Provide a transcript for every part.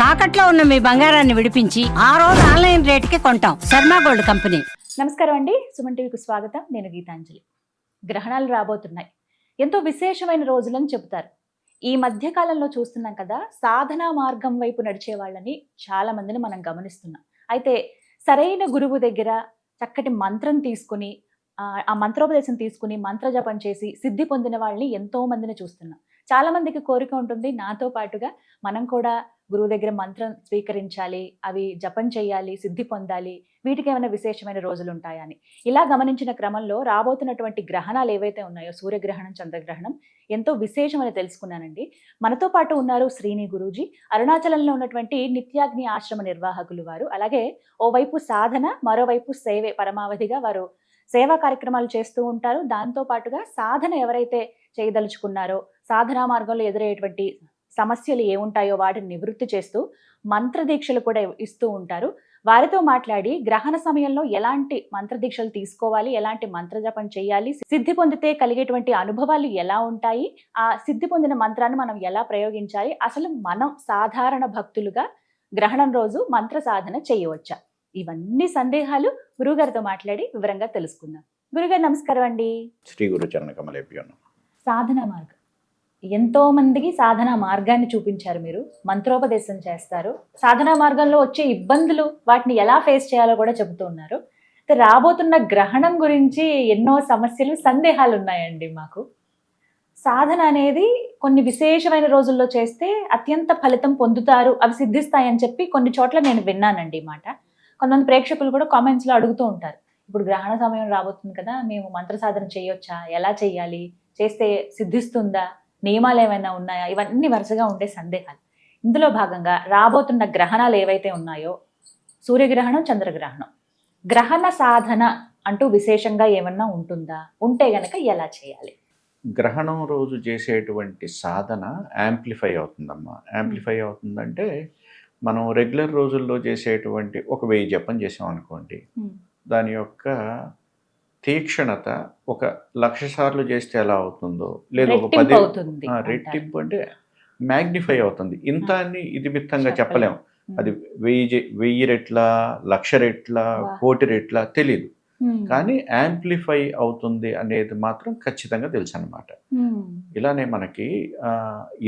తాకట్లో ఉన్న మీ బంగారాన్ని విడిపించి ఆ రోజు ఆన్లైన్ రేటుకి కొంటాం. Sharma gold company. నమస్కారం అండి, సుమన్ టీవీకి స్వాగతం. నేను గీతాంజలి. గ్రహణాలు రాబోతున్నాయి, ఎంతో విశేషమైన రోజులని చెబుతారు. ఈ మధ్య కాలంలో చూస్తున్నాం కదా, సాధనా మార్గం వైపు నడిచే వాళ్ళని చాలా మందిని మనం గమనిస్తున్నాం. అయితే సరైన గురువు దగ్గర చక్కటి మంత్రం తీసుకుని ఆ మంత్రోపదేశం తీసుకుని మంత్రజపం చేసి సిద్ధి పొందిన వాళ్ళని ఎంతో మందిని చూస్తున్నాం. చాలా మందికి కోరిక ఉంటుంది, నాతో పాటుగా మనం కూడా గురువు దగ్గర మంత్రం స్వీకరించాలి, అవి జపం చేయాలి, సిద్ధి పొందాలి, వీటికి ఏమైనా విశేషమైన రోజులు ఉంటాయని. ఇలా గమనించిన క్రమంలో రాబోతున్నటువంటి గ్రహణాలు ఏవైతే ఉన్నాయో, సూర్యగ్రహణం, చంద్రగ్రహణం, ఎంతో విశేషమని తెలుసుకున్నానండి. మనతో పాటు ఉన్నారు శ్రీని గురూజీ, అరుణాచలంలో ఉన్నటువంటి నిత్యాగ్ని ఆశ్రమ నిర్వాహకులు వారు. అలాగే ఓవైపు సాధన, మరోవైపు సేవే పరమావధిగా వారు సేవా కార్యక్రమాలు చేస్తూ ఉంటారు. దాంతో పాటుగా సాధన ఎవరైతే చేయదలుచుకున్నారో, సాధనా మార్గంలో ఎదురయ్యేటువంటి సమస్యలు ఏముంటాయో వాటిని నివృత్తి చేస్తూ మంత్రదీక్షలు కూడా ఇస్తూ ఉంటారు. వారితో మాట్లాడి గ్రహణ సమయంలో ఎలాంటి మంత్రదీక్షలు తీసుకోవాలి, ఎలాంటి మంత్రజపం చేయాలి, సిద్ధి పొందితే కలిగేటువంటి అనుభవాలు ఎలా ఉంటాయి, ఆ సిద్ధి పొందిన మంత్రాన్ని మనం ఎలా ప్రయోగించాలి, అసలు మనం సాధారణ భక్తులుగా గ్రహణం రోజు మంత్ర సాధన చేయవచ్చా, ఇవన్నీ సందేహాలు గురుగారితో మాట్లాడి వివరంగా తెలుసుకుందాం. గురుగారు నమస్కారం అండి. శ్రీ గురు చరణ కమలేభ్యో నమః. సాధన మార్గం, ఎంతో మందికి సాధనా మార్గాన్ని చూపించారు మీరు, మంత్రోపదేశం చేస్తారు, సాధనా మార్గంలో వచ్చే ఇబ్బందులు వాటిని ఎలా ఫేస్ చేయాలో కూడా చెబుతూ ఉన్నారు. రాబోతున్న గ్రహణం గురించి ఎన్నో సమస్యలు, సందేహాలు ఉన్నాయండి మాకు. సాధన అనేది కొన్ని విశేషమైన రోజుల్లో చేస్తే అత్యంత ఫలితం పొందుతారు, అవి సిద్ధిస్తాయని చెప్పి కొన్ని చోట్ల నేను విన్నానండి మాట. కొంతమంది ప్రేక్షకులు కూడా కామెంట్స్లో అడుగుతూ ఉంటారు, ఇప్పుడు గ్రహణ సమయం రాబోతుంది కదా, మేము మంత్ర సాధన చేయొచ్చా, ఎలా చేయాలి, చేస్తే సిద్ధిస్తుందా, నియమాలు ఏమైనా ఉన్నాయా, ఇవన్నీ వరుసగా ఉండే సందేహాలు. ఇందులో భాగంగా రాబోతున్న గ్రహణాలు ఏవైతే ఉన్నాయో, సూర్యగ్రహణం, చంద్రగ్రహణం, గ్రహణ సాధన అంటూ విశేషంగా ఏమన్నా ఉంటుందా, ఉంటే గనక ఎలా చేయాలి? గ్రహణం రోజు చేసేటువంటి సాధన యాంప్లిఫై అవుతుందమ్మా. యాంప్లిఫై అవుతుందంటే మనం రెగ్యులర్ రోజుల్లో చేసేటువంటి 1000 జపం చేసాం అనుకోండి, దాని యొక్క తీక్షణత 1,00,000 సార్లు చేస్తే ఎలా అవుతుందో, లేదు ఒక 10 రెట్టింపు అంటే మ్యాగ్నిఫై అవుతుంది. ఇంత అని ఇది మిత్తంగా చెప్పలేం. అది 1000 రెట్ల, 1,00,000 రెట్ల, 1,00,00,000 రెట్ల తెలీదు, కానీ యాంప్లిఫై అవుతుంది అనేది మాత్రం ఖచ్చితంగా తెలుసు అనమాట. ఇలానే మనకి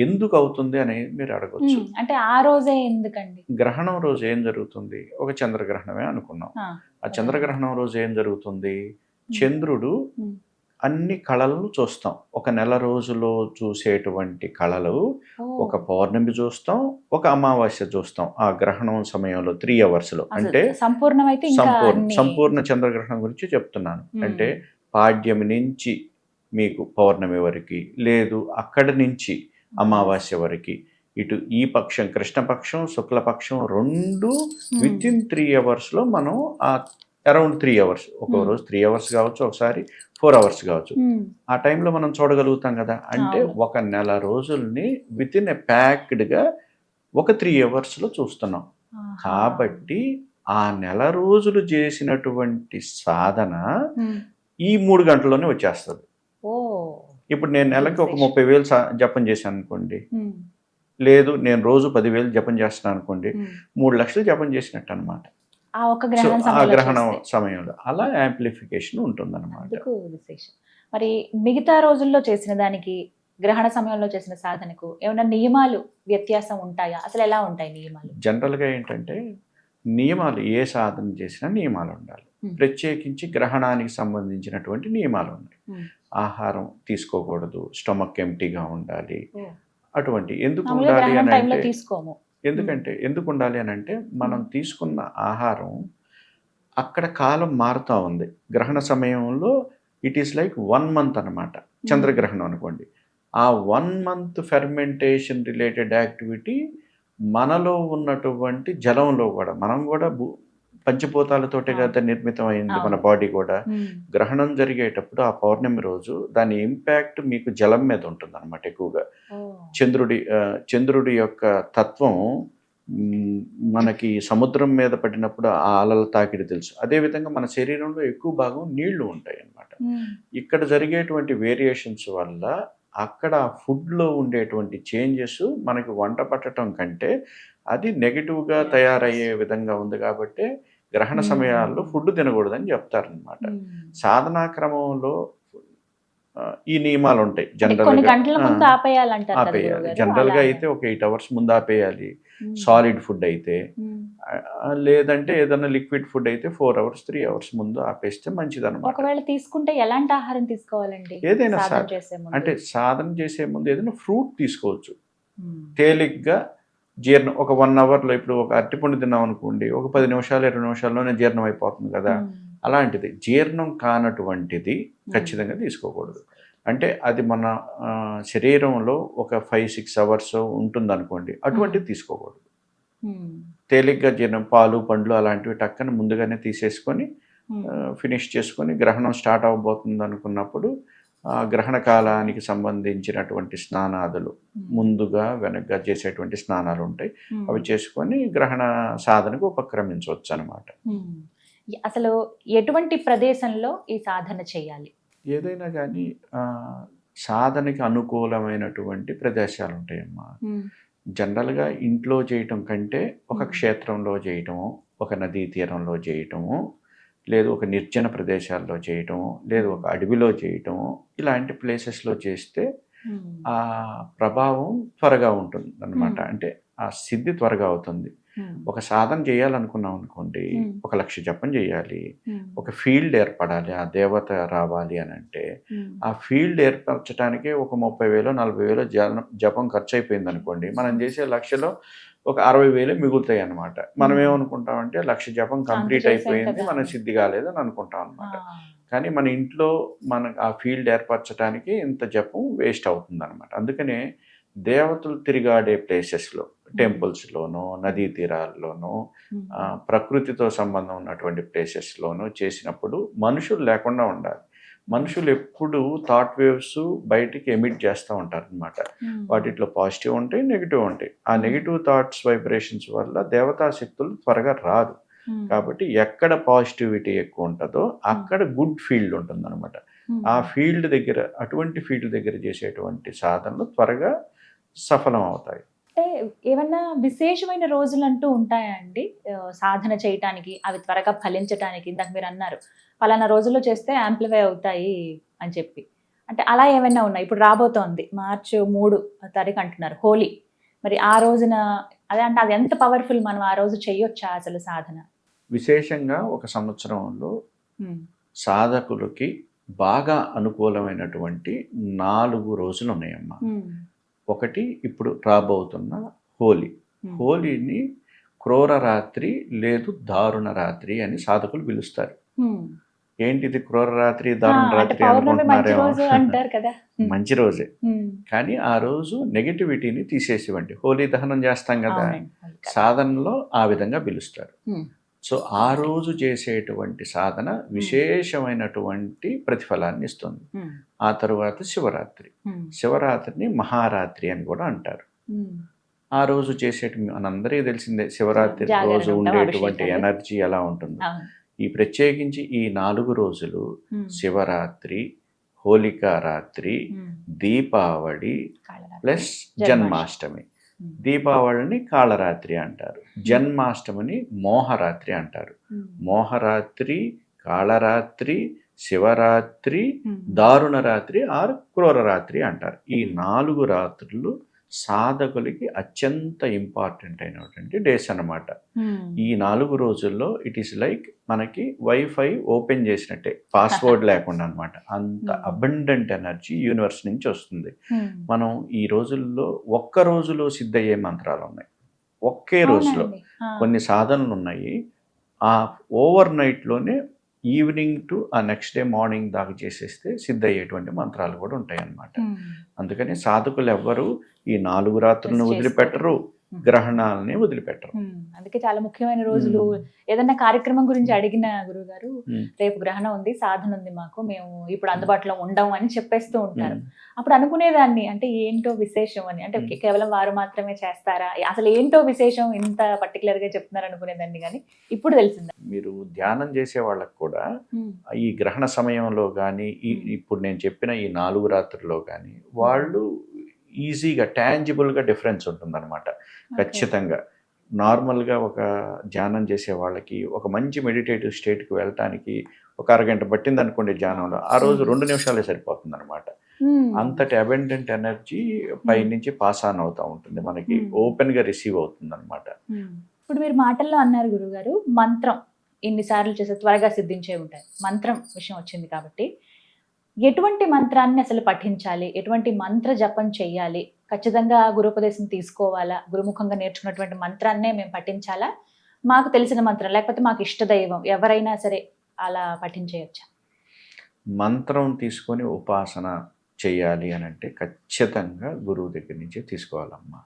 ఎందుకు అవుతుంది అనేది మీరు అడగొచ్చు. అంటే ఆ రోజే ఎందుకండి? గ్రహణం రోజు ఏం జరుగుతుంది, ఒక చంద్రగ్రహణమే అనుకున్నాం. ఆ చంద్రగ్రహణం రోజు ఏం జరుగుతుంది, చంద్రుడు అన్ని కళలను చూస్తాం. ఒక నెల రోజులో చూసేటువంటి కళలు, ఒక పౌర్ణమి చూస్తాం, ఒక అమావాస్య చూస్తాం. ఆ గ్రహణం సమయంలో 3 అవర్స్లో, అంటే సంపూర్ణ చంద్రగ్రహణం గురించి చెప్తున్నాను. అంటే పాడ్యమి నుంచి మీకు పౌర్ణమి వరకు, లేదు అక్కడి నుంచి అమావాస్య వరకు, ఇటు ఈ పక్షం కృష్ణపక్షం, శుక్లపక్షం రెండు వితిన్ 3 అవర్స్లో మనం అరౌండ్ 3 అవర్స్, ఒక రోజు 3 అవర్స్ కావచ్చు, ఒకసారి 4 అవర్స్ కావచ్చు, ఆ టైంలో మనం చూడగలుగుతాం కదా. అంటే ఒక నెల రోజుల్ని వితిన్ ఎ ప్యాక్డ్గా ఒక 3 అవర్స్లో చూస్తున్నాం. కాబట్టి ఆ నెల రోజులు చేసినటువంటి సాధన ఈ 3 గంటల్లోనే వచ్చేస్తుంది. ఇప్పుడు నేను నెలకి ఒక 30,000 జపం చేశాను అనుకోండి, లేదు నేను రోజు 10,000 జపం చేస్తున్నాను అనుకోండి, 3 లక్షలు జపం చేసినట్టు అనమాట ఆ గ్రహణ సమయంలో. అలా యాంప్లిఫికేషన్ ఉంటుందన్నమాట. మరి మిగతా రోజుల్లో చేసిన దానికి, గ్రహణ సమయంలో చేసిన సాధనకు ఏమైనా నియమాలు వ్యత్యాసం ఉంటాయా, అసలు ఎలా ఉంటాయి నియమాలు? జనరల్గా ఏంటంటే నియమాలు, ఏ సాధన చేసినా నియమాలు ఉండాలి. ప్రత్యేకించి గ్రహణానికి సంబంధించినటువంటి నియమాలు ఉన్నాయి. ఆహారం తీసుకోకూడదు, స్టమక్ ఎంప్టీగా ఉండాలి. అటువంటి ఎందుకు ఉండాలి అని అంటే, ఎందుకు ఉండాలి అని అంటే, మనం తీసుకున్న ఆహారం అక్కడ కాలం మారుతూ ఉంది. గ్రహణ సమయంలో ఇట్ ఈస్ లైక్ 1 మంత్ అనమాట. చంద్రగ్రహణం అనుకోండి, ఆ 1 మంత్ ఫెర్మెంటేషన్ రిలేటెడ్ యాక్టివిటీ మనలో ఉన్నటువంటి జలంలో కూడా, మనం కూడా పంచభూతాలతోటే కదా నిర్మితం అయింది మన బాడీ కూడా. గ్రహణం జరిగేటప్పుడు ఆ పౌర్ణమి రోజు దాని ఇంపాక్ట్ మీకు జలం మీద ఉంటుంది అనమాట ఎక్కువగా. చంద్రుడి యొక్క తత్వం మనకి సముద్రం మీద పడినప్పుడు ఆ అలల తాకిడి తెలుసు. అదేవిధంగా మన శరీరంలో ఎక్కువ భాగం నీళ్లు ఉంటాయి అన్నమాట. ఇక్కడ జరిగేటువంటి వేరియేషన్స్ వల్ల అక్కడ ఫుడ్లో ఉండేటువంటి చేంజెస్ మనకి వంట పట్టడం కంటే అది నెగిటివ్గా తయారయ్యే విధంగా ఉంది కాబట్టి గ్రహణ సమయాల్లో ఫుడ్ తినకూడదని చెప్తారనమాట. సాధనా క్రమంలో ఈ నియమాలు ఉంటాయి. కొన్ని గంటల ముందు ఆపేయాలంటారు కదా ఆపేయాలి. గురువుగారు, జనరల్గా అలాగే. అయితే ఒక 8 hours ముందు ఆపేయాలి సాలిడ్ ఫుడ్ అయితే. లేదంటే ఏదైనా లిక్విడ్ ఫుడ్ అయితే 4 hours 3 hours ముందు ఆపేస్తే మంచిది అనమాట. ఒకవేళ తీసుకుంటే ఎలాంటి ఆహారం తీసుకోవాలండి ఏదైనా సాధన చేసే ముందు? అంటే సాధన చేసే ముందు ఏదైనా ఫ్రూట్ తీసుకోవచ్చు. తేలిగ్గా జీర్ణం ఒక 1 hourలో, ఇప్పుడు ఒక అరటిపండు తిన్నాం అనుకోండి, ఒక 10 నిమిషాలు 20 నిమిషాల్లోనే జీర్ణం అయిపోతుంది కదా. అలాంటిది జీర్ణం కానటువంటిది ఖచ్చితంగా తీసుకోకూడదు. అంటే అది మన శరీరంలో ఒక 5-6 hours ఉంటుంది అనుకోండి, అటువంటిది తీసుకోకూడదు. తేలిగ్గా జీర్ణం, పాలు పండ్లు అలాంటివి టక్కన ముందుగానే తీసేసుకొని ఫినిష్ చేసుకొని గ్రహణం స్టార్ట్ అవ్వబోతుంది అనుకున్నప్పుడు గ్రహణ కాలానికి సంబంధించినటువంటి స్నానాదులు ముందుగా వెనక్గా చేసేటువంటి స్నానాలు ఉంటాయి, అవి చేసుకొని గ్రహణ సాధనకు ఉపక్రమించవచ్చు అనమాట. అసలు ఎటువంటి ప్రదేశంలో ఈ సాధన చేయాలి? ఏదైనా కానీ సాధనకి అనుకూలమైనటువంటి ప్రదేశాలు ఉంటాయమ్మా. జనరల్గా ఇంట్లో చేయటం కంటే ఒక క్షేత్రంలో చేయటము, ఒక నదీ తీరంలో చేయటము, లేదు ఒక నిర్జన ప్రదేశాల్లో చేయటము, లేదు ఒక అడవిలో చేయటము, ఇలాంటి ప్లేసెస్లో చేస్తే ఆ ప్రభావం త్వరగా ఉంటుంది అన్నమాట. అంటే ఆ సిద్ధి త్వరగా అవుతుంది. ఒక సాధన చేయాలనుకున్నాం అనుకోండి, 1 లక్ష జపం చేయాలి, ఒక ఫీల్డ్ ఏర్పడాలి, ఆ దేవత రావాలి అని అంటే ఆ ఫీల్డ్ ఏర్పరచడానికి ఒక 30,000 40,000 జపం ఖర్చు అయిపోయింది అనుకోండి, మనం చేసే లక్షలో ఒక 60,000 మిగులుతాయి అనమాట. మనం ఏమనుకుంటామంటే 1,00,000 జపం కంప్లీట్ అయిపోయింది, మనం సిద్ధి కాలేదని అనుకుంటాం అనమాట. కానీ మన ఇంట్లో మన ఆ ఫీల్డ్ ఏర్పరచడానికి ఇంత జపం వేస్ట్ అవుతుంది అనమాట. అందుకనే దేవతలు తిరిగాడే ప్లేసెస్లో, టెంపుల్స్లోనూ, నదీ తీరాల్లోనూ, ప్రకృతితో సంబంధం ఉన్నటువంటి ప్లేసెస్లోనూ చేసినప్పుడు మనుషులు లేకుండా ఉండాలి. మనుషులు ఎప్పుడు థాట్ వేవ్స్ బయటికి ఎమిట్ చేస్తూ ఉంటారు అనమాట. వాటిలో పాజిటివ్ ఉంటాయి, నెగిటివ్ ఉంటాయి. ఆ నెగిటివ్ థాట్స్ వైబ్రేషన్స్ వల్ల దేవతా శక్తులు త్వరగా రాదు. కాబట్టి ఎక్కడ పాజిటివిటీ ఎక్కువ ఉంటుందో అక్కడ గుడ్ ఫీల్డ్ ఉంటుంది అనమాట. ఆ ఫీల్డ్ దగ్గర, అటువంటి ఫీల్డ్ దగ్గర చేసేటువంటి సాధనలు త్వరగా సఫలం అవుతాయి. అంటే ఏమన్నా విశేషమైన రోజులు అంటూ ఉంటాయా అండి సాధన చేయటానికి, అవి త్వరగా ఫలించటానికి? ఇందాక మీరు అన్నారు పలానా రోజుల్లో చేస్తే యాంప్లిఫై అవుతాయి అని చెప్పి. అంటే అలా ఏమైనా ఉన్నాయి? ఇప్పుడు రాబోతోంది March 3 అంటున్నారు, హోలీ. మరి ఆ రోజున అదే అంటే అది ఎంత పవర్ఫుల్, మనం ఆ రోజు చేయొచ్చా అసలు సాధన? విశేషంగా ఒక సంవత్సరంలో సాధకులకి బాగా అనుకూలమైనటువంటి 4 రోజులు ఉన్నాయమ్మా. ఒకటి ఇప్పుడు రాబోతున్న హోలీ. హోలీని క్రూర రాత్రి లేదు దారుణ రాత్రి అని సాధకులు పిలుస్తారు. ఏంటిది క్రూర రాత్రి దారుణ రాత్రి అనుకుంటున్నారేమో. మంచి రోజే, కానీ ఆ రోజు నెగిటివిటీని తీసేసివ్వండి. హోలీ దహనం చేస్తాం కదా, సాధనలో ఆ విధంగా పిలుస్తారు. సో ఆ రోజు చేసేటువంటి సాధన విశేషమైనటువంటి ప్రతిఫలాన్ని ఇస్తుంది. ఆ తరువాత శివరాత్రి. శివరాత్రిని మహారాత్రి అని కూడా అంటారు. ఆ రోజు మనందరికీ తెలిసిందే, శివరాత్రి రోజు ఉండేటువంటి ఎనర్జీ ఎలా ఉంటుందో. ఈ ప్రత్యేకించి ఈ 4 రోజులు శివరాత్రి, హోలికా రాత్రి, దీపావళి ప్లస్ జన్మాష్టమి. దీపావళిని కాళరాత్రి అంటారు, జన్మాష్టమిని మోహరాత్రి అంటారు. మోహరాత్రి, కాళరాత్రి, శివరాత్రి, దారుణ రాత్రి ఆర్ క్రూర రాత్రి అంటారు. ఈ 4 రాత్రులు సాధకులకి అత్యంత ఇంపార్టెంట్ అయినటువంటి డేస్ అన్నమాట. ఈ 4 రోజుల్లో ఇట్ ఈస్ లైక్ మనకి వైఫై ఓపెన్ చేసినట్టే, పాస్వర్డ్ లేకుండా అనమాట. అంత అబండెంట్ ఎనర్జీ యూనివర్స్ నుంచి వస్తుంది. మనం ఈ రోజుల్లో ఒక్క రోజులో సిద్ధయ్యే మంత్రాలు ఉన్నాయి, ఒకే రోజులో. కొన్ని సాధనలు ఉన్నాయి, ఆ ఓవర్ నైట్లోనే ఈవినింగ్ టు ఆ నెక్స్ట్ డే మార్నింగ్ దాకా చేసేస్తే సిద్ధయ్యేటువంటి మంత్రాలు కూడా ఉంటాయి అన్నమాట. అందుకని సాధకులు ఎవ్వరు ఈ 4 రాత్రులను వదిలిపెట్టరు, గ్రహణాలని వదిలిపెట్టరు. అందుకే చాలా ముఖ్యమైన రోజులు. ఏదన్నా కార్యక్రమం గురించి అడిగిన గురువుగారు, రేపు గ్రహణం ఉంది, సాధన ఉంది మాకు, మేము ఇప్పుడు అందుబాటులో ఉండము అని చెప్పేస్తూ ఉంటారు. అప్పుడు అనుకునేదాన్ని, అంటే ఏంటో విశేషం అని, అంటే కేవలం వారు మాత్రమే చేస్తారా, అసలు ఏంటో విశేషం ఇంత పర్టికులర్ గా చెప్తున్నారు అనుకునేదాన్ని. కానీ ఇప్పుడు తెలిసింది, మీరు ధ్యానం చేసే వాళ్ళకి కూడా ఈ గ్రహణ సమయంలో కానీ, ఇప్పుడు నేను చెప్పిన ఈ 4 రాత్రుల్లో కానీ వాళ్ళు ఈజీగా టాంజిబుల్గా డిఫరెన్స్ ఉంటుందన్నమాట. ఖచ్చితంగా నార్మల్గా ఒక ధ్యానం చేసే వాళ్ళకి ఒక మంచి మెడిటేటివ్ స్టేట్కి వెళ్ళటానికి ఒక అరగంట పట్టింది అనుకోండి ధ్యానంలో, ఆ రోజు 2 నిమిషాలే సరిపోతుంది అనమాట. అంతటి అబెండెంట్ ఎనర్జీ పైనుంచి పాస్ ఆన్ అవుతూ ఉంటుంది, మనకి ఓపెన్గా రిసీవ్ అవుతుంది అనమాట. ఇప్పుడు మీరు మాటల్లో అన్నారు గురుగారు, మంత్రం ఇన్నిసార్లు చేస్తే త్వరగా సిద్ధించే ఉంటాయి. మంత్రం విషయం వచ్చింది కాబట్టి ఎటువంటి మంత్రాన్ని అసలు పఠించాలి, ఎటువంటి మంత్ర జపం చేయాలి, ఖచ్చితంగా గురుపదేశం తీసుకోవాలా, గురుముఖంగా నేర్చుకున్నటువంటి మంత్రాన్నే మేము పఠించాలా, మాకు తెలిసిన మంత్రం లేకపోతే మాకు ఇష్ట దైవం ఎవరైనా సరే అలా పఠించేయచ్చా? మంత్రం తీసుకొని ఉపాసన చేయాలి అని అంటే ఖచ్చితంగా గురువు దగ్గర నుంచే తీసుకోవాలమ్మా.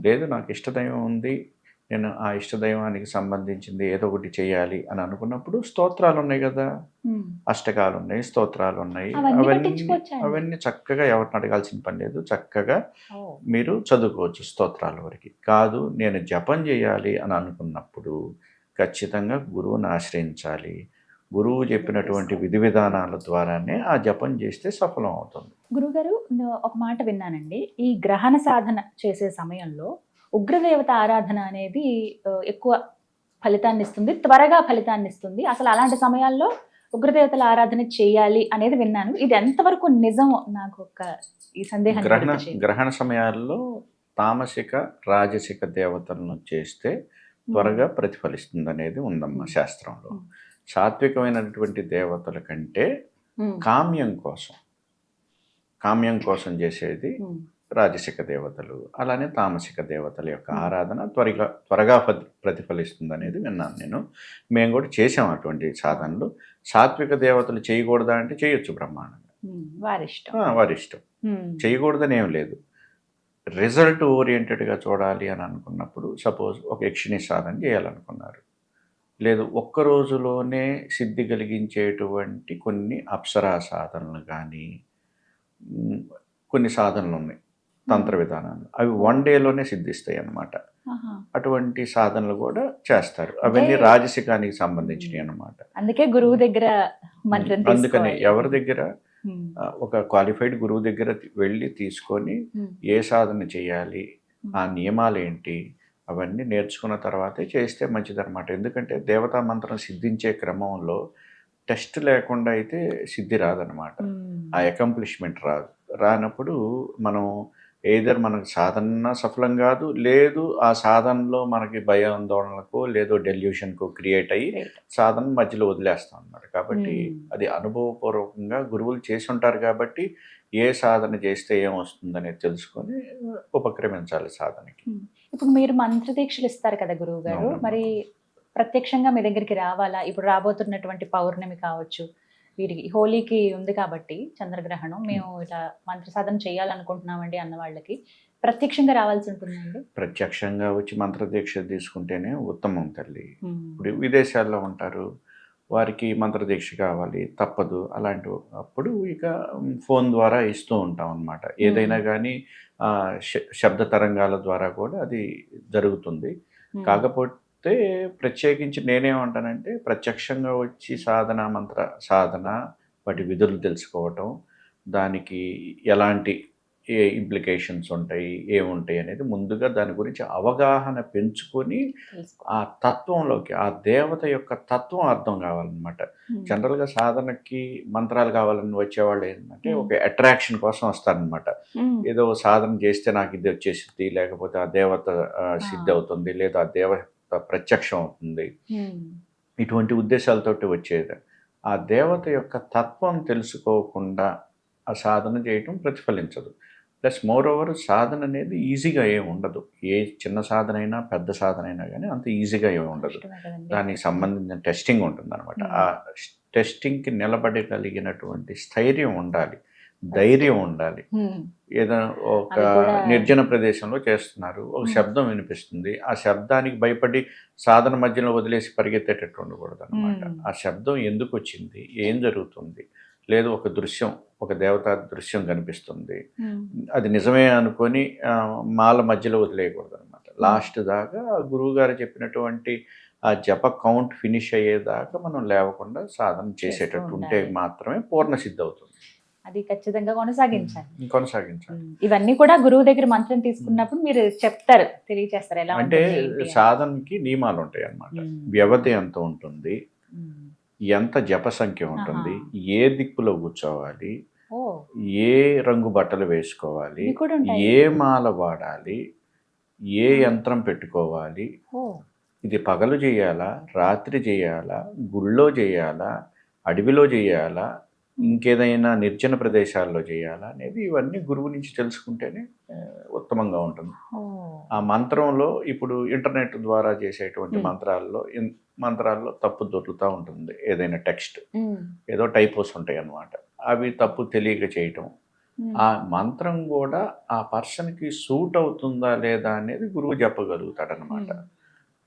లేదు నాకు ఇష్టదైవం ఉంది, నేను ఆ ఇష్టదైవానికి సంబంధించింది ఏదో ఒకటి చేయాలి అని అనుకున్నప్పుడు స్తోత్రాలు ఉన్నాయి కదా, అష్టకాలు ఉన్నాయి, స్తోత్రాలు ఉన్నాయి, అవన్నీ చక్కగా ఎవరిని అడగాల్సిన పని లేదు, చక్కగా మీరు చదువుకోవచ్చు స్తోత్రాల వరకు. కాదు నేను జపం చేయాలి అని అనుకున్నప్పుడు ఖచ్చితంగా గురువుని ఆశ్రయించాలి. గురువు చెప్పినటువంటి విధి విధానాల ద్వారానే ఆ జపం చేస్తే సఫలం అవుతుంది. గురుగారు ఒక మాట విన్నానండి, ఈ గ్రహణ సాధన చేసే సమయంలో ఉగ్రదేవత ఆరాధన అనేది ఎక్కువ ఫలితాన్ని ఇస్తుంది, త్వరగా ఫలితాన్ని ఇస్తుంది. అసలు అలాంటి సమయాల్లో ఉగ్రదేవతల ఆరాధన చేయాలి అనేది విన్నాను. ఇది ఎంతవరకు నిజం? నాకు ఒక ఈ సందేహం. గ్రహణ సమయాల్లో తామసిక రాజసిక దేవతలను చేస్తే త్వరగా ప్రతిఫలిస్తుంది అనేది ఉందమ్మా శాస్త్రంలో. సాత్వికమైనటువంటి దేవతల కంటే కామ్యం కోసం చేసేది రాజసిక దేవతలు, అలానే తామసిక దేవతల యొక్క ఆరాధన త్వరగా ప్రతిఫలిస్తుంది అనేది విన్నాను నేను. మేము కూడా చేసాం అటువంటి సాధనలు. సాత్విక దేవతలు చేయకూడదా అంటే చేయొచ్చు బ్రహ్మాండంగా, వారి ఇష్టం, చేయకూడదని ఏం లేదు. రిజల్ట్ ఓరియంటెడ్గా చూడాలి అని అనుకున్నప్పుడు సపోజ్ ఒక యక్షిణి సాధన చేయాలనుకున్నారు, లేదు ఒక్క రోజులోనే సిద్ధి కలిగించేటువంటి కొన్ని అప్సరా సాధనలు కానీ కొన్ని సాధనలు ఉన్నాయి తంత్ర విధానాలు, అవి 1 డేలోనే సిద్ధిస్తాయి అన్నమాట. అటువంటి సాధనలు కూడా చేస్తారు, అవన్నీ రాజసికానికి సంబంధించినవి అన్నమాట. అందుకే గురువు దగ్గర అందుకని ఎవరి దగ్గర ఒక క్వాలిఫైడ్ గురువు దగ్గర వెళ్ళి తీసుకొని ఏ సాధన చేయాలి, ఆ నియమాలు ఏంటి, అవన్నీ నేర్చుకున్న తర్వాతే చేస్తే మంచిదన్నమాట. ఎందుకంటే దేవతా మంత్రం సిద్ధించే క్రమంలో టెస్ట్ లేకుండా అయితే సిద్ధి రాదనమాట, ఆ అకంప్లిష్మెంట్ రానప్పుడు మనం ఏదర్ మనకు సాధన సఫలం కాదు, లేదు ఆ సాధనలో మనకి భయాందోళనకు లేదో డెల్యూషన్కు క్రియేట్ అయ్యి సాధన మధ్యలో వదిలేస్తాం అన్నమాట. కాబట్టి అది అనుభవపూర్వకంగా గురువులు చేసి ఉంటారు కాబట్టి ఏ సాధన చేస్తే ఏమొస్తుందనేది తెలుసుకొని ఉపక్రమించాలి సాధనకి. ఇప్పుడు మీరు మంత్ర దీక్షలు ఇస్తారు కదా గురువు గారు, మరి ప్రత్యక్షంగా మీ దగ్గరికి రావాలా? ఇప్పుడు రాబోతున్నటువంటి పౌర్ణమి కావచ్చు, వీటికి హోలీకి ఉంది కాబట్టి చంద్రగ్రహణం, మేము ఇలా మంత్ర సాధన చేయాలనుకుంటున్నామండి అన్న వాళ్ళకి ప్రత్యక్షంగా రావాల్సి ఉంటుందండి? ప్రత్యక్షంగా వచ్చి మంత్ర దీక్ష తీసుకుంటేనే ఉత్తమం తల్లి. ఇప్పుడు విదేశాల్లో ఉంటారు, వారికి మంత్ర దీక్ష కావాలి, తప్పదు. అలాంటి అప్పుడు ఇక ఫోన్ ద్వారా ఇస్తూ ఉంటాం అన్నమాట. ఏదైనా కానీ శబ్ద తరంగాల ద్వారా కూడా అది జరుగుతుంది. కాకపోతే ప్రత్యేకించి నేనేమంటానంటే ప్రత్యక్షంగా వచ్చి సాధన మంత్ర సాధన వాటి విధులు తెలుసుకోవటం, దానికి ఎలాంటి ఏ ఇంప్లికేషన్స్ ఉంటాయి, ఏముంటాయి అనేది ముందుగా దాని గురించి అవగాహన పెంచుకొని ఆ తత్వంలోకి, ఆ దేవత యొక్క తత్వం అర్థం కావాలన్నమాట. జనరల్గా సాధనకి మంత్రాలు కావాలని వచ్చేవాళ్ళు ఏంటంటే ఒక అట్రాక్షన్ కోసం వస్తారనమాట. ఏదో సాధన చేస్తే నాకు ఇది వచ్చేసింది, లేకపోతే ఆ దేవత సిద్ధి అవుతుంది, లేదా ఆ దేవత ప్రత్యక్షం అవుతుంది, ఇటువంటి ఉద్దేశాలతోటి వచ్చేది. ఆ దేవత యొక్క తత్వం తెలుసుకోకుండా ఆ సాధన చేయటం ప్రతిఫలించదు. ప్లస్ మోర్ ఓవర్ సాధన అనేది ఈజీగా ఏమి ఉండదు. ఏ చిన్న సాధన అయినా పెద్ద సాధన అయినా కానీ అంత ఈజీగా ఏమి ఉండదు. దానికి సంబంధించిన టెస్టింగ్ ఉంటుంది అనమాట. ఆ టెస్టింగ్కి నిలబడగలిగినటువంటి స్థైర్యం ఉండాలి, ధైర్యం ఉండాలి. ఏదైనా ఒక నిర్జన ప్రదేశంలో చేస్తున్నారు, ఒక శబ్దం వినిపిస్తుంది, ఆ శబ్దానికి భయపడి సాధన మధ్యలో వదిలేసి పరిగెత్తేటట్టు ఉండకూడదు అనమాట. ఆ శబ్దం ఎందుకు వచ్చింది, ఏం జరుగుతుంది, లేదు ఒక దృశ్యం, ఒక దేవతా దృశ్యం కనిపిస్తుంది, అది నిజమే అనుకొని మాల మధ్యలో వదిలేయకూడదు అనమాట. లాస్ట్ దాకా గురువు గారు చెప్పినటువంటి ఆ జప కౌంట్ ఫినిష్ అయ్యేదాకా మనం లేవకుండా సాధన చేసేటట్టు ఉంటే మాత్రమే పూర్ణ సిద్ధి అవుతుంది. అది ఖచ్చితంగా కొనసాగించాలి. కొనసాగించాలి. ఇవన్నీ కూడా గురువు దగ్గర మంత్రం తీసుకున్నప్పుడు మీరు చెప్తారు, తెలియచేస్తారు ఎలా అంటే ఉంటుంది, ఏంటి అని. సాధనకి నియమాలు ఉంటాయి అన్నమాట. వ్యవధి ఎంత ఉంటుంది, ఎంత జప సంఖ్య ఉంటుంది, ఏ దిక్కులో కూర్చోవాలి, ఓ, ఏ రంగు బట్టలు వేసుకోవాలి, ఇవి కూడా ఉంటాయి. ఏ మాల వాడాలి, ఏ యంత్రం పెట్టుకోవాలి, ఓ, ఇది పగలు చేయాలా, రాత్రి చేయాలా, గుళ్ళో చేయాలా, అడవిలో చేయాలా, ఇంకేదైనా నిర్జన ప్రదేశాల్లో చేయాలా అనేది ఇవన్నీ గురువు నుంచి తెలుసుకుంటేనే ఉత్తమంగా ఉంటుంది. ఓ, ఆ మంత్రంలో ఇప్పుడు ఇంటర్నెట్ ద్వారా చేసేటువంటి మంత్రాల్లో తప్పు దొరుకుతూ ఉంటుంది. ఏదైనా టెక్స్ట్ ఏదో టైపోస్ ఉంటాయి అన్నమాట, అవి తప్పు తెలియక చేయటం. ఆ మంత్రం కూడా ఆ పర్సన్కి సూట్ అవుతుందా లేదా అనేది గురువు చెప్పగలుగుతాడనమాట.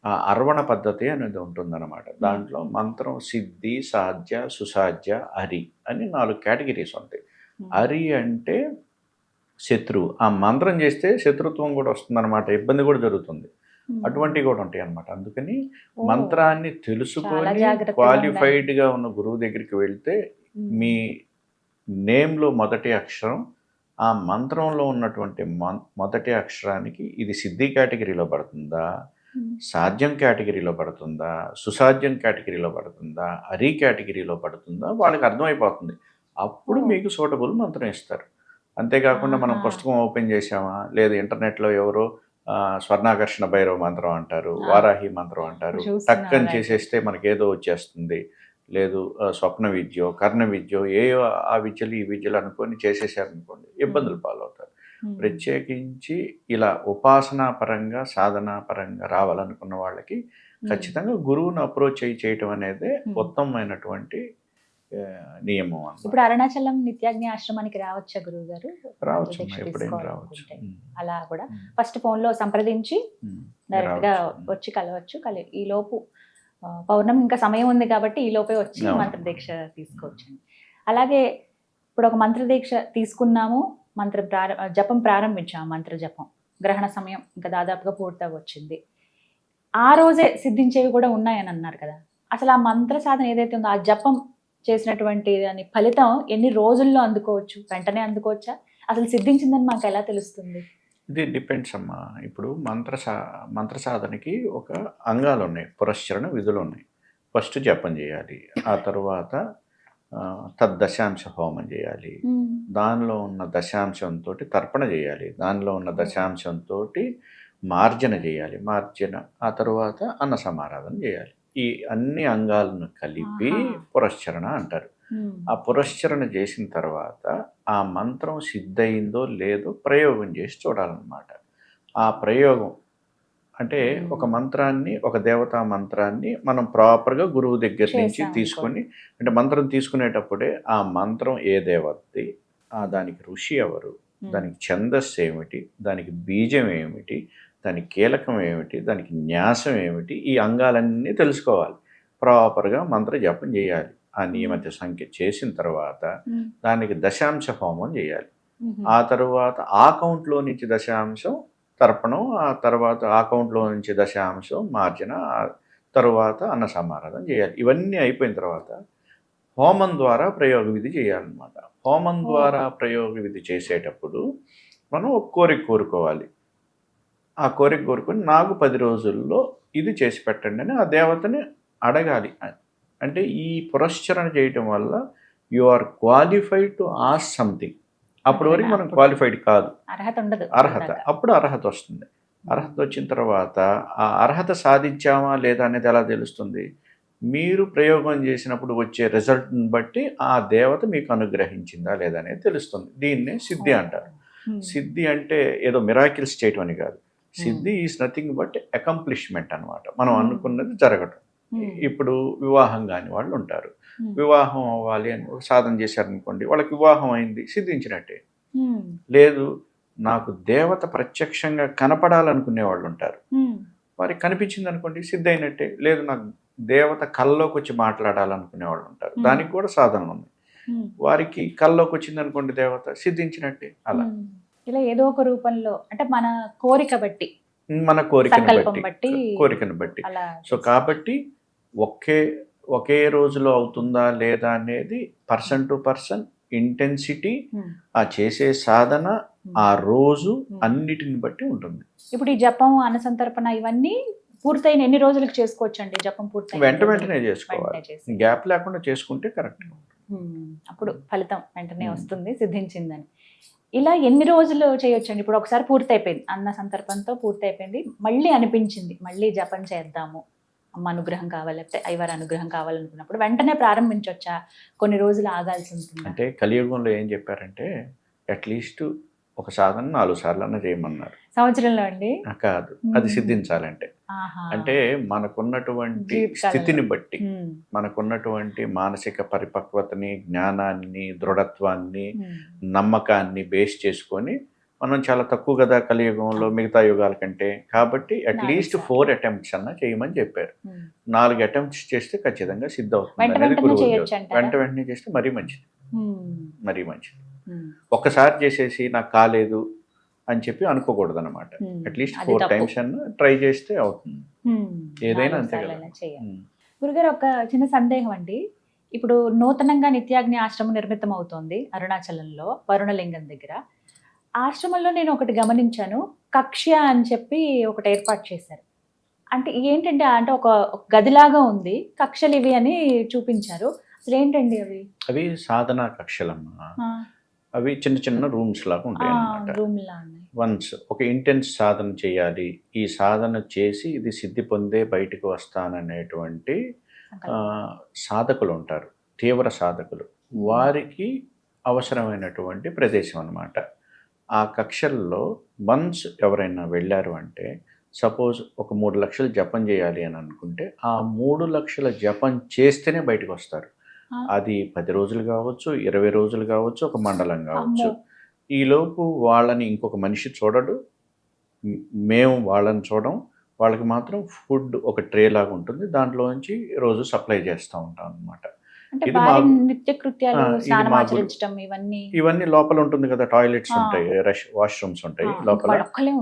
ఆ అర్వణ పద్ధతి అనేది ఉంటుందన్నమాట. దాంట్లో మంత్రం సిద్ధి, సాధ్య, సుసాధ్య, హరి అని 4 కేటగిరీస్ ఉంటాయి. హరి అంటే శత్రువు. ఆ మంత్రం చేస్తే శత్రుత్వం కూడా వస్తుందన్నమాట, ఇబ్బంది కూడా జరుగుతుంది. అటువంటివి కూడా ఉంటాయి అన్నమాట. అందుకని మంత్రాన్ని తెలుసుకొని క్వాలిఫైడ్గా ఉన్న గురువు దగ్గరికి వెళ్తే మీ నేమ్లో మొదటి అక్షరం ఆ మంత్రంలో ఉన్నటువంటి మొదటి అక్షరానికి ఇది సిద్ధి కేటగిరీలో పడుతుందా, సాధ్యం కేటగిరీలో పడుతుందా, సుసాధ్యం కేటగిరీలో పడుతుందా, హరి కేటగిరీలో పడుతుందా వాళ్ళకి అర్థమైపోతుంది. అప్పుడు మీకు సూటబుల్ మంత్రం ఇస్తారు. అంతేకాకుండా మనం పుస్తకం ఓపెన్ చేసామా, లేదా ఇంటర్నెట్లో ఎవరో స్వర్ణాకర్షణ భైరవ మంత్రం అంటారు, వారాహి మంత్రం అంటారు, టక్కని చేసేస్తే మనకేదో వచ్చేస్తుంది, లేదు స్వప్న విద్యో కర్ణ విద్యో ఆ విద్యలు ఈ విద్యలు అనుకొని చేసేసారనుకోండి ఇబ్బందులు పాలవుతారు. ప్రత్యేకించి ఇలా ఉపాసనా పరంగా సాధనా పరంగా రావాలనుకున్న వాళ్ళకి ఖచ్చితంగా గురువును అప్రోచ్ చేయటం అనేది ఉత్తమమైనటువంటి నియమం. ఇప్పుడు అరుణాచలం నిత్యాగ్ని ఆశ్రమానికి రావచ్చా గురువు గారు? రావచ్చు, ఎప్పుడైనా రావచ్చు. అలా కూడా ఫస్ట్ ఫోన్లో సంప్రదించి డైరెక్ట్ గా వచ్చి కలవచ్చు. ఈ లోపు పౌర్ణమి ఇంకా సమయం ఉంది కాబట్టి ఈ లోపే వచ్చి మంత్రదీక్ష తీసుకోవచ్చు. అలాగే ఇప్పుడు ఒక మంత్రదీక్ష తీసుకున్నాము, జపం ప్రారంభించాము, మంత్ర జపం, గ్రహణ సమయం ఇంకా దాదాపుగా పూర్తయి వచ్చింది. ఆ రోజే సిద్ధించేవి కూడా ఉన్నాయని అన్నారు కదా. అసలు ఆ మంత్ర సాధన ఏదైతే ఉందో, ఆ జపం చేసినటువంటి దాని ఫలితం ఎన్ని రోజుల్లో అందుకోవచ్చు? వెంటనే అందుకోవచ్చా? అసలు సిద్ధించిందని మాకు ఎలా తెలుస్తుంది? ఇది డిపెండ్స్ అమ్మా. ఇప్పుడు మంత్ర సాధనకి ఒక అంగాలు ఉన్నాయి, పురస్చరణ విధులు ఉన్నాయి. ఫస్ట్ జపం చేయాలి, ఆ తర్వాత తద్దశాంశ హోమం చేయాలి, దానిలో ఉన్న దశాంశంతో తర్పణ చేయాలి, దానిలో ఉన్న దశాంశంతో మార్జన చేయాలి, ఆ తర్వాత అన్న సమారాధన చేయాలి. ఈ అన్ని అంగాలను కలిపి పురస్చరణ అంటారు. ఆ పురస్చరణ చేసిన తర్వాత ఆ మంత్రం సిద్ధయిందో లేదో ప్రయోగం చేసి చూడాలన్నమాట. ఆ ప్రయోగం అంటే ఒక మంత్రాన్ని, ఒక దేవతా మంత్రాన్ని మనం ప్రాపర్గా గురువు దగ్గర నుంచి తీసుకొని, అంటే మంత్రం తీసుకునేటప్పుడే ఆ మంత్రం ఏ దేవతది, దానికి ఋషి ఎవరు, దానికి ఛందస్సు ఏమిటి, దానికి బీజం ఏమిటి, దానికి కీలకం ఏమిటి, దానికి న్యాసం ఏమిటి, ఈ అంగాలన్నీ తెలుసుకోవాలి. ప్రాపర్గా మంత్ర జపం చేయాలి. ఆ నియమిత సంఖ్య చేసిన తర్వాత దానికి దశాంశ హోమం చేయాలి. ఆ తర్వాత ఆ కౌంట్లో నుంచి దశాంశం తర్పణం, ఆ తర్వాత ఆ కౌంట్లో నుంచి దశాంశం మార్జన, తర్వాత అన్న సమారాధన చేయాలి. ఇవన్నీ అయిపోయిన తర్వాత హోమం ద్వారా ప్రయోగ విధి చేయాలన్నమాట. హోమం ద్వారా ప్రయోగ విధి చేసేటప్పుడు మనం ఒక కోరిక కోరుకోవాలి. ఆ కోరిక కోరుకొని నాకు 10 రోజుల్లో ఇది చేసి పెట్టండి అని ఆ దేవతని అడగాలి. అంటే ఈ పురస్చరణ చేయటం వల్ల you are qualified to ask something. అప్పటి వరకు మనం క్వాలిఫైడ్ కాదు, అర్హత. అప్పుడు అర్హత వస్తుంది. అర్హత వచ్చిన తర్వాత ఆ అర్హత సాధించామా లేదా అనేది ఎలా తెలుస్తుంది? మీరు ప్రయోగం చేసినప్పుడు వచ్చే రిజల్ట్ని బట్టి ఆ దేవత మీకు అనుగ్రహించిందా లేదా అనేది తెలుస్తుంది. దీన్నే సిద్ధి అంటారు. సిద్ధి అంటే ఏదో మిరాకిల్స్ చేయటం అని కాదు. సిద్ధి ఈజ్ నథింగ్ బట్ అకంప్లిష్మెంట్ అనమాట. మనం అనుకున్నది జరగటం. ఇప్పుడు వివాహం కాని వాళ్ళు ఉంటారు, వివాహం అవ్వాలి అని సాధన చేశారనుకోండి, వాళ్ళకి వివాహం అయింది, సిద్ధించినట్టే. లేదు, నాకు దేవత ప్రత్యక్షంగా కనపడాలనుకునే వాళ్ళు ఉంటారు, వారికి కనిపించింది అనుకోండి, సిద్ధైనట్టే. లేదు, నాకు దేవత కల్లోకి వచ్చి మాట్లాడాలనుకునే వాళ్ళు ఉంటారు, దానికి కూడా సాధనలు ఉన్నాయి. వారికి కల్లోకి వచ్చింది అనుకోండి దేవత, సిద్ధించినట్టే. అలా ఇలా ఏదో ఒక రూపంలో, అంటే మన కోరిక బట్టి, మన కోరికను బట్టి. సో కాబట్టి ఒకే రోజులో అవుతుందా లేదా అనేది person to person intensity, Hmm. ఆ చేసే సాధన, ఆ రోజు అన్నిటిని బట్టి ఉంటుంది. ఇప్పుడు ఈ జపం అన్నసంతర్పణ ఇవన్నీ పూర్తయిన ఎన్ని రోజులకు చేసుకోవచ్చండి జపం పూర్తయిన వెంటనే రోజులకి? చేసుకోవాలి. వెంటనే చేసి. గ్యాప్ లేకుండా చేసుకుంటే కరెక్ట్. అప్పుడు ఫలితం వెంటనే Hmm. వస్తుంది, సిద్ధించిందని. ఇలా ఎన్ని రోజులు చేయొచ్చండి? ఇప్పుడు ఒకసారి పూర్తి అయిపోయింది, అన్న సంతర్పణతో పూర్తి అయిపోయింది, మళ్ళీ అనిపించింది మళ్ళీ జపం చేద్దాము, అమ్మ అనుగ్రహం కావాలి, లేకపోతే అయ్యవారి అనుగ్రహం కావాలనుకున్నప్పుడు వెంటనే ప్రారంభించవచ్చా? కొన్ని రోజులు ఆగాల్సి ఉంటుంది? అంటే కలియుగంలో ఏం చెప్పారంటే అట్లీస్ట్ ఒక సాధన 4 సార్లు అన్న చేయమన్నారు. సంవత్సరంలో అండి? కాదు, అది సిద్ధించాలంటే. ఆహా. అంటే మనకున్నటువంటి జీవితకాలంలో. స్థితిని బట్టి, Hmm. మనకున్నటువంటి మానసిక పరిపక్వతని, జ్ఞానాన్ని, దృఢత్వాన్ని, Hmm. నమ్మకాన్ని బేస్ చేసుకొని మనం చాలా తక్కువ కదా కలియుగంలో మిగతా యుగాల కంటే. కాబట్టి అట్లీస్ట్ 4 అటెంప్ట్స్ అన్నా చేయమని చెప్పారు. Hmm. 4 అటెంప్ట్స్ చేస్తే ఖచ్చితంగా సిద్ధ అవుతుంది వెంట అనేది వెంటనే గురువు చేయొచ్చు ఉద్దేశం. అంటారా? వెంటనే చేస్తే మరీ మంచిది, Hmm. మరీ మంచిది. Hmm. ఒక్కసారి చేసేసి నాకు కాలేదు అని చెప్పి అనుకోకూడదు అనమాట. Hmm. అట్లీస్ట్ అది 4 తప్పు. టైమ్స్ అన్నా ట్రై చేస్తే అవుతుంది. Hmm. ఏదైనా 4 అంతే సార్లు కదా. అయినా చేయాలి. ఉమ్. గురుగారు, ఒక చిన్న సందేహం అండి. ఇప్పుడు నూతనంగా నిత్యాగ్ని ఆశ్రమం నిర్మితం అవుతోంది అరుణాచలంలో వరుణలింగం దగ్గర. ఆశ్రమంలో నేను ఒకటి గమనించాను, కక్ష్య అని చెప్పి ఒకటి ఏర్పాటు చేశారు. అంటే ఏంటంటే అంటే ఒక గదిలాగా ఉంది, కక్షలు ఇవి అని చూపించారు. అసలు ఏంటండి అవి? అవి సాధనా కక్షలమ్మా. అవి చిన్న చిన్న రూమ్స్ లాగా ఉంటాయి అన్నమాట. రూమ్ లా ఉన్నాయి. వన్స్ ఒక ఇంటెన్స్ సాధన చేయాలి, ఈ సాధన చేసి ఇది సిద్ధి పొందే బయటకు వస్తాననేటువంటి సాధకులు ఉంటారు, తీవ్ర సాధకులు. వారికి అవసరమైనటువంటి ప్రదేశం అన్నమాట. ఆ కక్షల్లో వన్స్ ఎవరైనా వెళ్ళారు అంటే, సపోజ్ ఒక 3 లక్షలు జపం చేయాలి అని అనుకుంటే ఆ 3 లక్షల జపం చేస్తేనే బయటకు వస్తారు. అది 10 రోజులు కావచ్చు, 20 రోజులు కావచ్చు, ఒక మండలం కావచ్చు. ఈలోపు వాళ్ళని ఇంకొక మనిషి చూడడు, మేము వాళ్ళని చూడం. వాళ్ళకి మాత్రం ఫుడ్ ఒక ట్రే లాగా ఉంటుంది, దాంట్లోంచి రోజు సప్లై చేస్తూ ఉంటాం అనమాట. అంటే ఇది భారీ మా- నిత్యకృత్యాలు, ఇది స్నానం మా ఆచరించడం ఇవన్నీ లోపల ఉంటుంది కదా, టాయిలెట్స్ ఆ. ఉంటాయి, వాష్రూమ్స్ ఉంటాయి లోపల. వాళ్ళు ఒక్కలే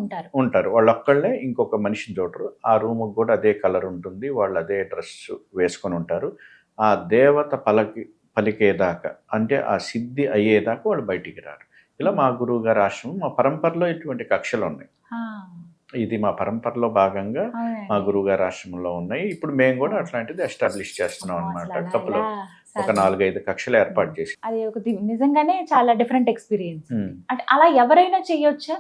ఉంటారు. వాళ్ళు ఒక్కళ్ళే, ఇంకొక మనిషిని చూడరు. ఆ రూమ్ కూడా అదే కలర్ ఉంటుంది, వాళ్ళు అదే డ్రెస్ వేసుకొని ఉంటారు. ఆ దేవత పలికేదాకా, అంటే ఆ సిద్ధి అయ్యేదాకా వాళ్ళు బయటికి రారు. ఇలా మా గురువు గారి ఆశ్రమం, మా పరంపరలో ఇటువంటి కక్షలు ఉన్నాయి. ఇది మా పరంపరలో భాగంగా మా గురువు గారి ఆశ్రమంలో ఉన్నాయి. ఇప్పుడు మేము కూడా అట్లాంటిది ఎస్టాబ్లిష్ చేస్తున్నాం అనమాట. కప్పులో ఒక 4-5 కక్షలు ఏర్పాటు చేసి. అది ఒక నిజంగానే చాలా డిఫరెంట్ ఎక్స్పీరియన్స్. అంటే అలా ఎవరైనా చేయొచ్చా?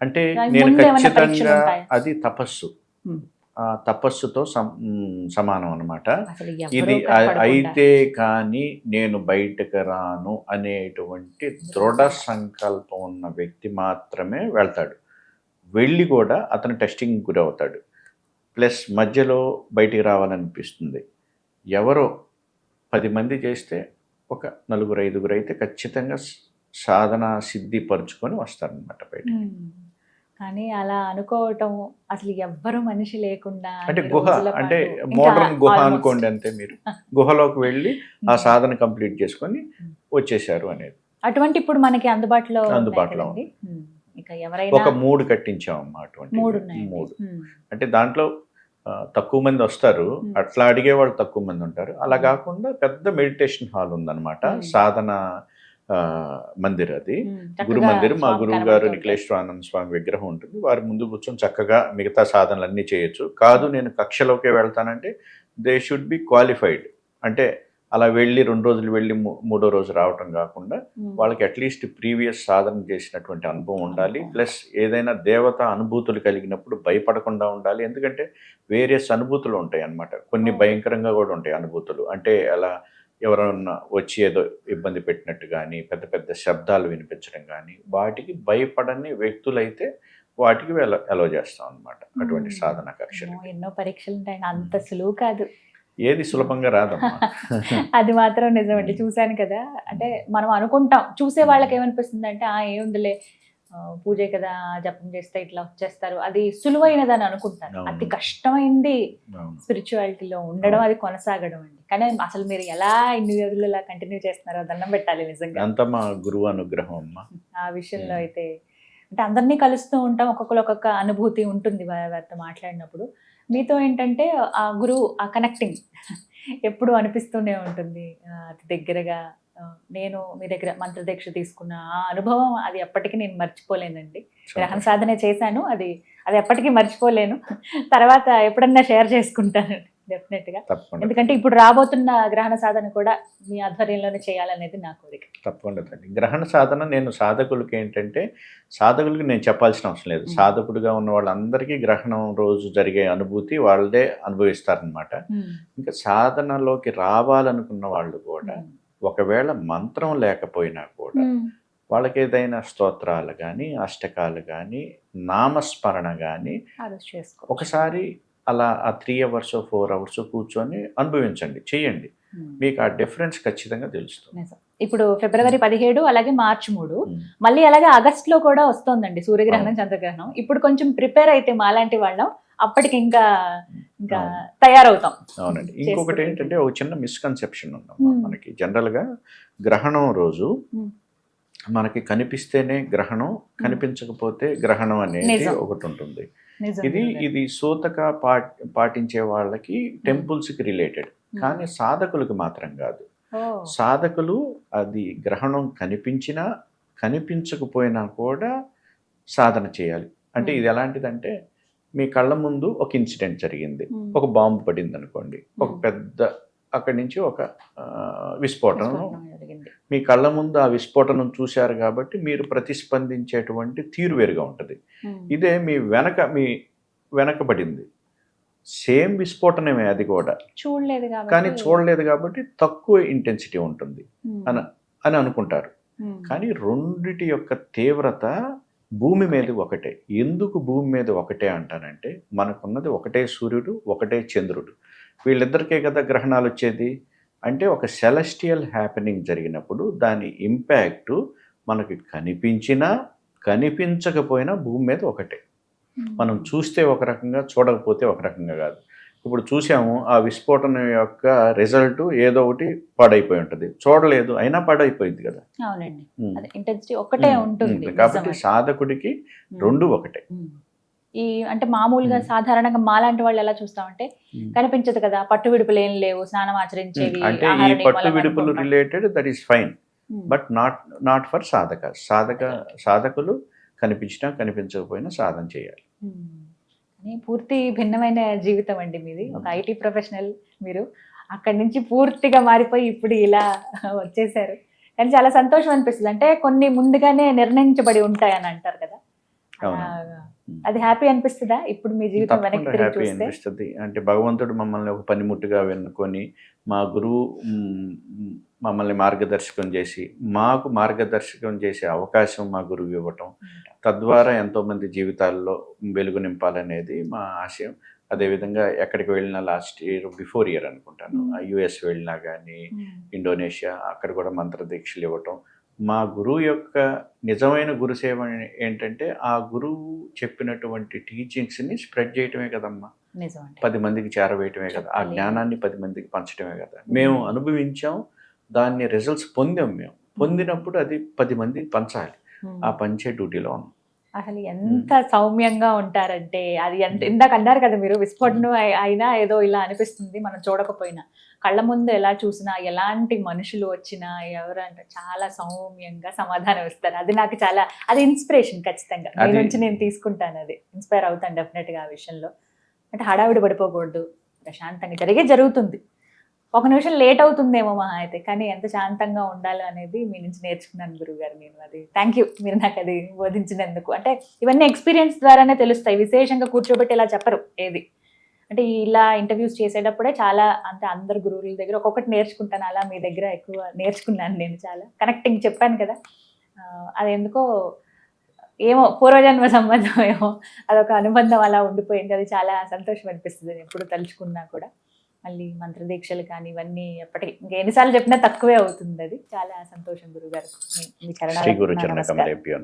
అంటే దానికి నేను ముందు ఏమైనా పరీక్షలు ఖచ్చితంగా ఉంటాయా? అది తపస్సు, ఆ తపస్సుతో సమానం అనమాట. అసలు ఇది ఎవరూ కనపడకుండా. అయితే కానీ నేను బయటకు రాను అనేటువంటి దృఢ సంకల్పం ఉన్న వ్యక్తి మాత్రమే వెళ్తాడు. వెళ్ళి కూడా అతను టెస్టింగ్ గురవుతాడు. ప్లస్ మధ్యలో బయటికి రావాలనిపిస్తుంది. ఎవరో 10 మంది చేస్తే ఒక 4-5 అయితే ఖచ్చితంగా సాధన సిద్ధి పరుచుకొని వస్తారనమాట బయట. కానీ అలా అనుకోవటం, అసలు ఎవ్వరు మనిషి లేకుండా అంటే అన్ని గుహ, రోజుల అంటే పాటు, మోడర్న్ ఇంకా గుహ almost. అనుకోండి అంతే. మీరు గుహలోకి వెళ్ళి ఆ సాధన కంప్లీట్ చేసుకొని వచ్చేసారు అనేది. అటువంటి ఇప్పుడు మనకి అందుబాటులో అందుబాటులో ఉన్నాయి కదండి. ఇక ఎవరైనా ఒక 3 కట్టించామమ్మా అటువంటి. 3 ఉన్నాయి. 3 అంటే దాంట్లో తక్కువ మంది వస్తారు, అట్లా అడిగే వాళ్ళు తక్కువ మంది ఉంటారు. అలా కాకుండా పెద్ద మెడిటేషన్ హాల్ ఉందన్నమాట, సాధన మందిర్. అది గురు మందిర్. మా గురువు గారు నిఖిలేశ్వరానంద స్వామి విగ్రహం ఉంటుంది. వారి ముందు కూర్చొని చక్కగా మిగతా సాధనలు అన్నీ చేయొచ్చు. కాదు నేను కక్షలోకే వెళ్తానంటే దే షుడ్ బి క్వాలిఫైడ్. అంటే అలా వెళ్ళి 2 రోజులు వెళ్ళి 3వ రోజు రావటం కాకుండా వాళ్ళకి అట్లీస్ట్ ప్రీవియస్ సాధన చేసినటువంటి అనుభవం ఉండాలి. ప్లస్ ఏదైనా దేవత అనుభూతులు కలిగినప్పుడు భయపడకుండా ఉండాలి. ఎందుకంటే వేరియస్ అనుభూతులు ఉంటాయి అన్నమాట. కొన్ని భయంకరంగా కూడా ఉంటాయి అనుభూతులు. అంటే అలా ఎవరన్నా వచ్చి ఏదో ఇబ్బంది పెట్టినట్టు కానీ, పెద్ద పెద్ద శబ్దాలు వినిపించడం కానీ, వాటికి భయపడని వ్యక్తులైతే వాటికి అలో చేస్తాం అన్నమాట అటువంటి సాధన కక్షలు. ఎన్నో పరీక్షలు ఉంటాయండి, అంత సులువు కాదు, ఏది సులభంగా రాదమ్మా. అది మాత్రం నిజమండి. చూశాను కదా, అంటే మనం అనుకుంటాం, చూసే వాళ్ళకి ఏమనిపిస్తుంది అంటే ఏముందిలే పూజే కదా, జపం చేస్తే ఇట్లా వచ్చేస్తారు, అది సులువైనదని అనుకుంటారు. అతి కష్టమైంది స్పిరిచువాలిటీలో ఉండడం, అది కొనసాగడం అండి. కానీ అసలు మీరు ఎలా ఇన్ని రోజులు ఇలా కంటిన్యూ చేస్తున్నారో దండం పెట్టాలి నిజంగా. అంతా మా గురువు అనుగ్రహం అమ్మా. ఆ విషయంలో అయితే అంటే అందరినీ కలుస్తూ ఉంటాం, ఒక్కొక్కరు ఒక్కొక్క అనుభూతి ఉంటుంది వారితో మాట్లాడినప్పుడు. మీతో ఏంటంటే ఆ గురువు, ఆ కనెక్టింగ్ ఎప్పుడు అనిపిస్తూనే ఉంటుంది, అతి దగ్గరగా నేను మీ దగ్గర మంత్రదీక్ష తీసుకున్న ఆ అనుభవం అది ఎప్పటికీ నేను మర్చిపోలేనండి. గ్రహణ సాధన చేశాను, అది ఎప్పటికీ మర్చిపోలేను. తర్వాత ఎప్పుడన్నా షేర్ చేసుకుంటాను డెఫినెట్ గా. తప్పకుండా. ఎందుకంటే ఇప్పుడు రాబోతున్న గ్రహణ సాధన కూడా మీ ఆధ్వర్యంలోనే చేయాలనేది నా కోరిక. తప్పకుండా తల్లి. గ్రహణ సాధన నేను సాధకులకి ఏంటంటే, సాధకులకి నేను చెప్పాల్సిన అవసరం లేదు. సాధకుడిగా ఉన్న వాళ్ళందరికీ గ్రహణం రోజు జరిగే అనుభూతి వాళ్ళే అనుభవిస్తారనమాట. ఇంకా సాధనలోకి రావాలనుకున్న వాళ్ళు కూడా ఒకవేళ మంత్రం లేకపోయినా కూడా వాళ్ళకి ఏదైనా స్తోత్రాలు కానీ, అష్టకాలు కానీ, నామస్మరణ కానీ ఒకసారి అలా ఆ 3 hours 4 hours కూర్చొని అనుభవించండి, చేయండి. మీకు ఆ డిఫరెన్స్ ఖచ్చితంగా తెలుస్తుంది. ఇప్పుడు February 17 అలాగే March 3 మళ్ళీ అలాగే ఆగస్ట్ లో కూడా వస్తోందండి సూర్యగ్రహణం, చంద్రగ్రహణం. ఇప్పుడు కొంచెం ప్రిపేర్ అయితే మాలాంటి వాళ్ళం అప్పటికి ఇంకా తయారవుతాం. అవునండి. ఇంకొకటి ఏంటంటే ఒక చిన్న మిస్కన్సెప్షన్ ఉందమ్మా మనకి. జనరల్గా గ్రహణం రోజు మనకి కనిపిస్తేనే గ్రహణం, కనిపించకపోతే గ్రహణం అనేది ఒకటి ఉంటుంది. ఇది సూతక పాటించే వాళ్ళకి టెంపుల్స్కి రిలేటెడ్, కానీ సాధకులకు మాత్రం కాదు. సాధకులు అది గ్రహణం కనిపించినా కనిపించకపోయినా కూడా సాధన చేయాలి. అంటే ఇది ఎలాంటిదంటే, మీ కళ్ళ ముందు ఒక ఇన్సిడెంట్ జరిగింది, ఒక బాంబు పడింది అనుకోండి, ఒక పెద్ద అక్కడి నుంచి ఒక విస్ఫోటనం, మీ కళ్ళ ముందు ఆ విస్ఫోటనం చూశారు కాబట్టి మీరు ప్రతిస్పందించేటువంటి తీరు వేరుగా ఉంటుంది. ఇదే మీ వెనకబడింది, సేమ్ విస్ఫోటనమే, అది కూడా కానీ చూడలేదు కాబట్టి తక్కువ ఇంటెన్సిటీ ఉంటుంది అని అనుకుంటారు. కానీ రెండిటి యొక్క తీవ్రత భూమి మీద ఒకటే. ఎందుకు భూమి మీద ఒకటే అంటానంటే, మనకున్నది ఒకటే సూర్యుడు, ఒకటే చంద్రుడు, వీళ్ళిద్దరికే కదా గ్రహణాలు వచ్చేది. అంటే ఒక సెలెస్టియల్ హ్యాపెనింగ్ జరిగినప్పుడు దాని ఇంపాక్ట్ మనకి కనిపించినా కనిపించకపోయినా భూమి మీద ఒకటే. మనం చూస్తే ఒక రకంగా, చూడకపోతే ఒక రకంగా కాదు. ఇప్పుడు చూసాము, ఆ విస్ఫోటనం యొక్క రిజల్ట్ ఏదో ఒకటి పాడైపోయి ఉంటుంది, చూడలేదు అయినా పాడైపోయింది కదా. కాబట్టి సాధకుడికి రెండు ఒకటే. ఈ అంటే మామూలుగా సాధారణంగా మాలాంటి వాళ్ళు ఎలా చూస్తామంటే, కనిపించదు కదా, పట్టు విడుపులు ఏం లేవు, స్నానం ఆచరించేవి, అంటే ఈ పట్టు విడుపులు related, that is fine, but not for సాధకులు కనిపించినా కనిపించకపోయినా సాధన చేయాలి. పూర్తి భిన్నమైన జీవితం అండి మీది. ఒక ఐటీ ప్రొఫెషనల్ మీరు, అక్కడి నుంచి పూర్తిగా మారిపోయి ఇప్పుడు ఇలా వచ్చేసారు. కానీ చాలా సంతోషం అనిపిస్తుంది. అంటే కొన్ని ముందుగానే నిర్ణయించబడి ఉంటాయని అంటారు కదా, అది హ్యాపీ అనిపిస్తుందా ఇప్పుడు మీ జీవితం వెనక్కి తిరిగి చూస్తే? హ్యాపీ అనిపిస్తుంది. అంటే భగవంతుడు మమ్మల్ని ఒక పనిముట్టుగా వెనుకొని, మా గురువు మమ్మల్ని మార్గదర్శకం చేసి, మాకు మార్గదర్శకం చేసే అవకాశం మా గురువు ఇవ్వటం, తద్వారా ఎంతోమంది జీవితాల్లో వెలుగు నింపాలనేది మా ఆశయం. అదేవిధంగా ఎక్కడికి వెళ్ళినా, లాస్ట్ ఇయర్ బిఫోర్ ఇయర్ అనుకుంటాను, యుఎస్ వెళ్ళినా కానీ, ఇండోనేషియా, అక్కడ కూడా మంత్రదీక్షలు ఇవ్వటం. మా గురువు యొక్క నిజమైన గురుసేవ ఏంటంటే, ఆ గురువు చెప్పినటువంటి టీచింగ్స్ని స్ప్రెడ్ చేయటమే కదమ్మా, 10 మందికి చేరవేయటమే కదా, ఆ జ్ఞానాన్ని 10 మందికి పంచడమే కదా. మేము అనుభవించాం, దాన్ని రిజల్ట్స్ పొందాం. మేము పొందినప్పుడు అది 10 మందికి పంచాలి, ఆ పంచే డ్యూటీలో ఉన్నాం. అసలు ఎంత సౌమ్యంగా ఉంటారంటే, అది ఎంత, ఇందాక అన్నారు కదా మీరు, విస్ఫోటనం అయినా ఏదో ఇలా అనిపిస్తుంది మనం చూడకపోయినా, కళ్ళ ముందు ఎలా చూసినా, ఎలాంటి మనుషులు వచ్చినా, ఎవరంటే చాలా సౌమ్యంగా సమాధానం ఇస్తారు. అది నాకు చాలా, అది ఇన్స్పిరేషన్. ఖచ్చితంగా మీ నుంచి నేను తీసుకుంటాను, అది ఇన్స్పైర్ అవుతాను డెఫినెట్గా ఆ విషయంలో. అంటే హడావిడి పడిపోకూడదు, ప్రశాంతంగా జరుగుతుంది. ఒక నిమిషం లేట్ అవుతుందేమో మహా అయితే, కానీ ఎంత శాంతంగా ఉండాలి అనేది మీ నుంచి నేర్చుకున్నాను గురువుగారు నేను. అది థ్యాంక్ యూ, మీరు నాకు అది బోధించినందుకు. అంటే ఇవన్నీ ఎక్స్పీరియన్స్ ద్వారానే తెలుస్తాయి, విశేషంగా కూర్చోబెట్టి ఇలా చెప్పరు ఏది. అంటే ఇలా ఇంటర్వ్యూస్ చేసేటప్పుడే చాలా, అంటే అందరు గురువుల దగ్గర ఒక్కొక్కటి నేర్చుకుంటాను, అలా మీ దగ్గర ఎక్కువ నేర్చుకున్నాను నేను. చాలా కనెక్టింగ్ చెప్పాను కదా, అది ఎందుకో ఏమో పూర్వజన్మ సంబంధం ఏమో, అదొక అనుబంధం అలా ఉండిపోయింది. అది చాలా సంతోషం అనిపిస్తుంది ఎప్పుడు తలుచుకున్నా కూడా. మళ్ళీ మంత్రదీక్షలు కానీ ఇవన్నీ ఎప్పటికీ ఇంకా ఎన్నిసార్లు చెప్పినా తక్కువే అవుతుంది. అది చాలా సంతోషం గురుగారు. మీ చరణాలకు నమస్కారం.